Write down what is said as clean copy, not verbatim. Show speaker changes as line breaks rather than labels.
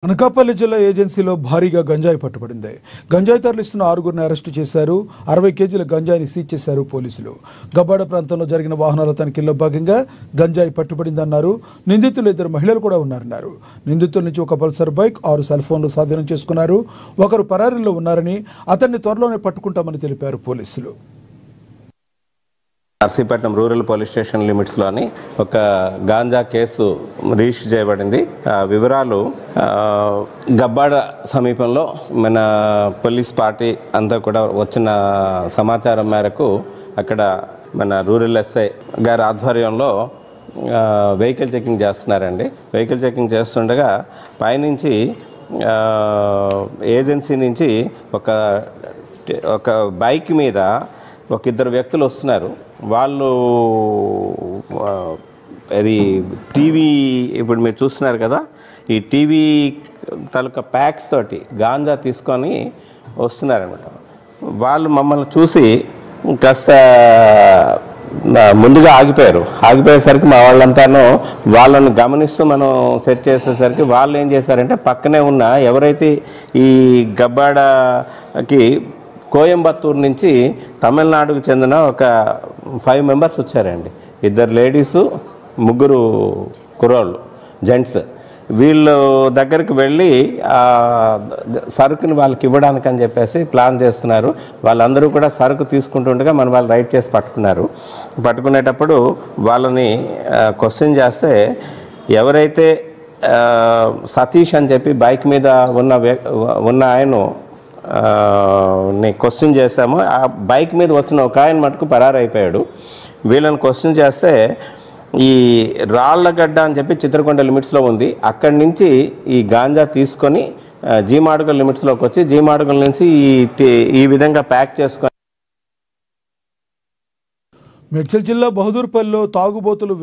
అనకాపల్లి జిల్లా ఏజెన్సీలో భారీగా గంజాయి పట్టుబడింది. గంజాయి తరలిస్తున్న 6గురిని అరెస్టు చేశారు. 60 కేజీల గంజాయిని సీజ్ చేశారు పోలీసులు. గబ్బాడ ప్రాంతంలో జరిగిన వాహనాల తనిఖీల్లో భాగంగా గంజాయి పట్టుబడిందన్నారు. నిందితులు 2 మహిళలు కూడా ఉన్నారన్నారు. నిందితుల నుంచి ఒక పల్సర్ బైక్, 6 సెల్ ఫోన్లు స్వాధీనం చేసుకున్నారు. ఒకరు పరారీలో ఉన్నారని, అతన్ని త్వరలోనే పట్టుకుంటామని తెలిపారు పోలీసులు.
నర్సీపట్నం రూరల్ పోలీస్ స్టేషన్ లిమిట్స్లోని ఒక గాంజా కేసు రిజిస్టర్ చేయబడింది. వివరాలు గబ్బాడ సమీపంలో మన పోలీస్ పార్టీ అంతా కూడా వచ్చిన సమాచారం మేరకు అక్కడ మన రూరల్ ఎస్ఐ గారి ఆధ్వర్యంలో వెహికల్ చెకింగ్ చేస్తున్నారండి. వెహికల్ చెకింగ్ చేస్తుండగా పైనుంచి ఏజెన్సీ నుంచి ఒక బైక్ మీద ఒక 2 వ్యక్తులు వస్తున్నారు. వాళ్ళు అది టీవీ, ఇప్పుడు మీరు చూస్తున్నారు కదా, ఈ టీవీ తాలూకా ప్యాక్స్ తోటి గాంజా తీసుకొని వస్తున్నారనమాట. వాళ్ళు మమ్మల్ని చూసి కాస్త ముందుగా ఆగిపోయేసరికి మా వాళ్ళంతాను వాళ్ళను గమనిస్తూ మనం సెట్ చేసేసరికి వాళ్ళు ఏం చేశారంటే పక్కనే ఉన్న ఎవరైతే ఈ గబ్బాడకి కోయంబత్తూరు నుంచి తమిళనాడుకు చెందిన ఒక 5 మెంబర్స్ వచ్చారండి. 2 లేడీసు, 3 కుర్రోళ్ళు, జెంట్స్. వీళ్ళు దగ్గరికి వెళ్ళి సరుకుని వాళ్ళకి ఇవ్వడానికి అని చెప్పేసి ప్లాన్ చేస్తున్నారు. వాళ్ళందరూ కూడా సరుకు తీసుకుంటుండగా మన వాళ్ళు రైడ్ చేసి పట్టుకునేటప్పుడు వాళ్ళని క్వశ్చన్ చేస్తే ఎవరైతే సతీష్ అని చెప్పి బైక్ మీద ఉన్న ఆయన క్వశ్చన్ చేశాము. ఆ బైక్ మీద వచ్చిన ఒక ఆయన మటుకు పరారైపోయాడు. వీళ్ళని క్వశ్చన్ చేస్తే ఈ రాళ్ళగడ్డ అని చెప్పి చిత్రకొండ లిమిట్స్లో ఉంది, అక్కడి నుంచి ఈ గాంజా తీసుకొని జీమాడుగుల లిమిట్స్లోకి వచ్చి జీమాడుగుల నుంచి ఈ విధంగా ప్యాక్ చేసుకొని
మేడ్చల్ జిల్లా బహదూర్పల్లిలో తాగుబోతులు